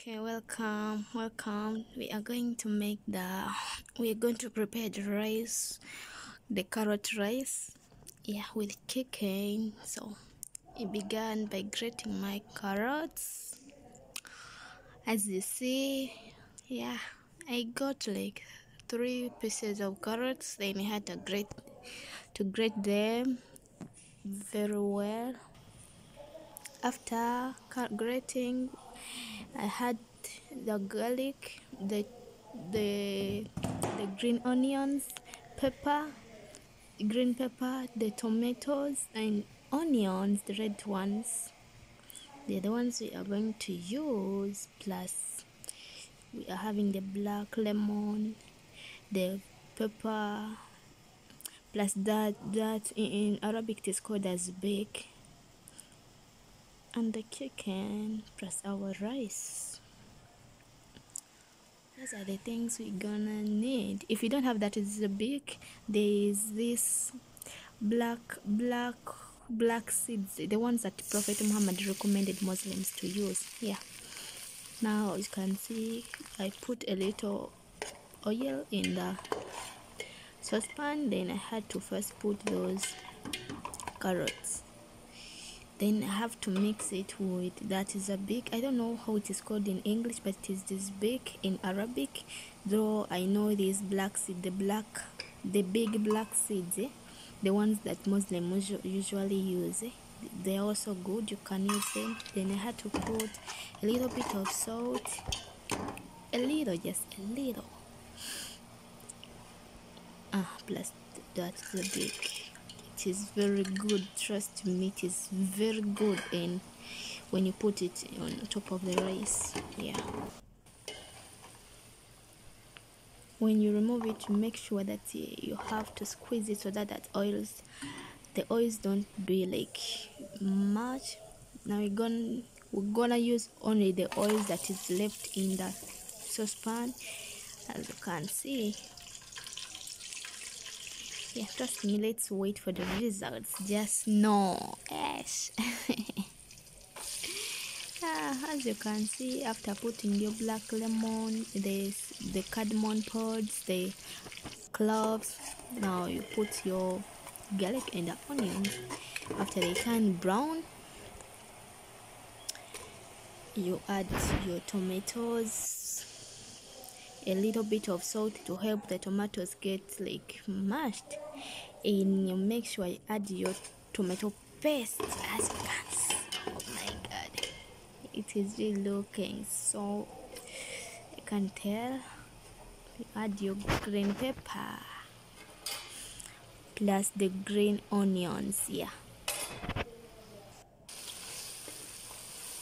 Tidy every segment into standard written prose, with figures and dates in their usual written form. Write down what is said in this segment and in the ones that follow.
Okay, welcome. We are going to prepare the rice, the carrot rice, yeah, with chicken. So I began by grating my carrots. As you see, yeah, I got like 3 pieces of carrots. Then I had to grate them very well. After grating, I had the garlic, the the green onions, green pepper, the tomatoes and onions, the red ones. They're the ones we are going to use. Plus, we are having the black lemon, the pepper. Plus that in Arabic it is called as bake, and the chicken plus our rice. Those are the things we're gonna need. If you don't have that, it's a big. There is this black seeds, the ones that Prophet Muhammad recommended Muslims to use. Yeah. Now you can see I put a little oil in the saucepan. Then I had to first put those carrots. Then I have to mix it with that is a big, I don't know how it is called in English, but it is this big in Arabic. Though I know this black seed, the big black seeds, the ones that Muslims usually use. They are also good, you can use them. Then I had to put a little bit of salt, just a little. Plus that's the big. It is very good, trust me, it is very good. And when you put it on top of the rice, yeah, when you remove it, make sure that you have to squeeze it so that the oils don't be like much. Now we're gonna use only the oils that is left in the saucepan, as you can see. Yeah, trust me, let's wait for the results. Just know, yes. As you can see, after putting your black lemon, the cardmond pods, the cloves, now you put your garlic and the onions. After they turn brown, you add your tomatoes, a little bit of salt to help the tomatoes get like mashed, and you make sure you add your tomato paste. As you can see, oh my god, it is really looking so, I can tell. You add your green pepper plus the green onions. Yeah,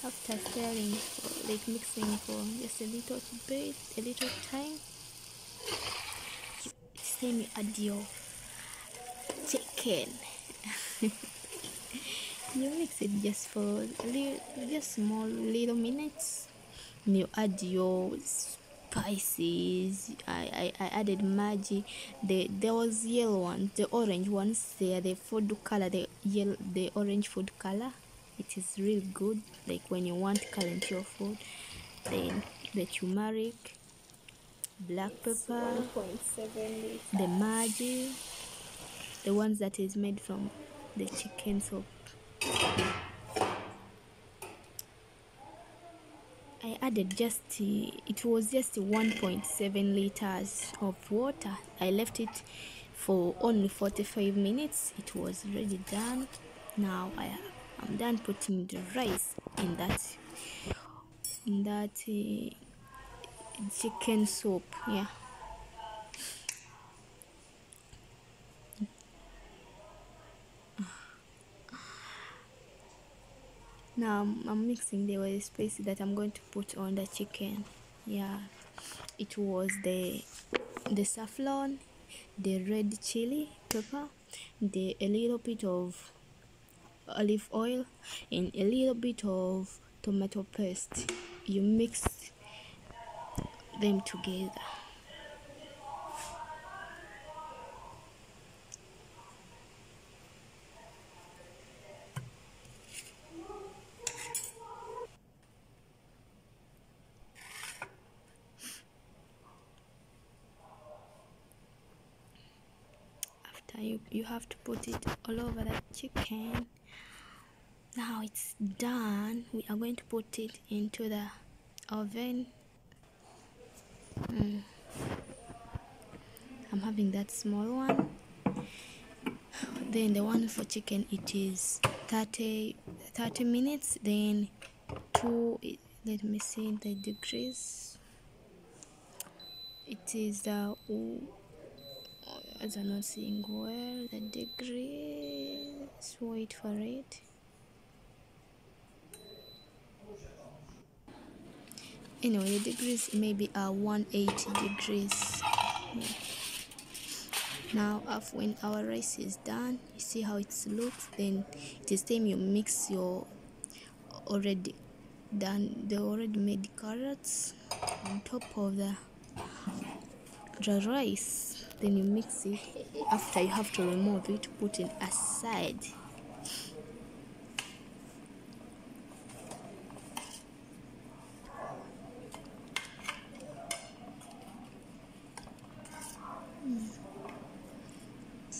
after stirring for like mixing for just a little bit, a little time, it's time you add your chicken. You mix it just for just small little minutes. You add your spices. I added Maggi. There was yellow ones, the orange ones. They are the food color, the orange food color. It is really good, like when you want color into your food. Then the tumeric, black pepper, the Maggi, the ones that is made from the chicken soup. I added it was just 1.7 liters of water. I left it for only 45 minutes. It was already done. Now I'm done putting the rice in that chicken soup. Yeah. Now I'm mixing the spice that I'm going to put on the chicken. Yeah, it was the saffron, the red chili pepper, a little bit of olive oil, and a little bit of tomato paste. You mix them together. you have to put it all over the chicken. Now it's done. We are going to put it into the oven. I'm having that small one. Then the one for chicken, it is 30 minutes. Then let me see the degrees. It is the as I'm not seeing where the degrees. Wait for it. Anyway, the degrees maybe are 180 degrees. Yeah. Now when our rice is done, you see how it looks. Then it is time you mix your already made carrots on top of the rice. Then you mix it. After, you have to remove it, put it aside.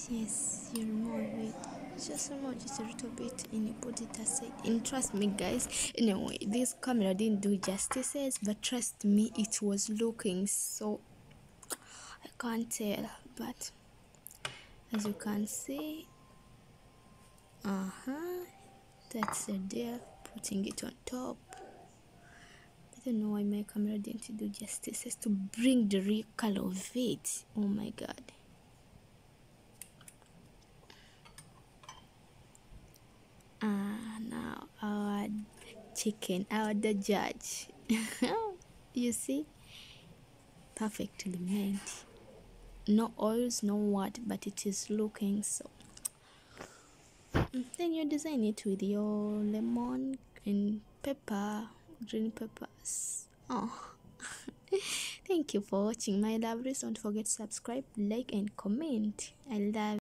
Yes, you remove it. Just remove just a little bit and you put it aside. And trust me, guys, anyway, this camera didn't do justices, but trust me, it was looking so, I can't tell. But as you can see, that's the deal. Putting it on top. I don't know why my camera didn't do justice to bring the real color of it. Oh my god. Now our chicken, the judge. You see, perfectly made. No oils, no what, but it is looking so. Then you design it with your lemon and pepper, green peppers. Oh. Thank you for watching, my lovelies. Don't forget to subscribe, like and comment. I love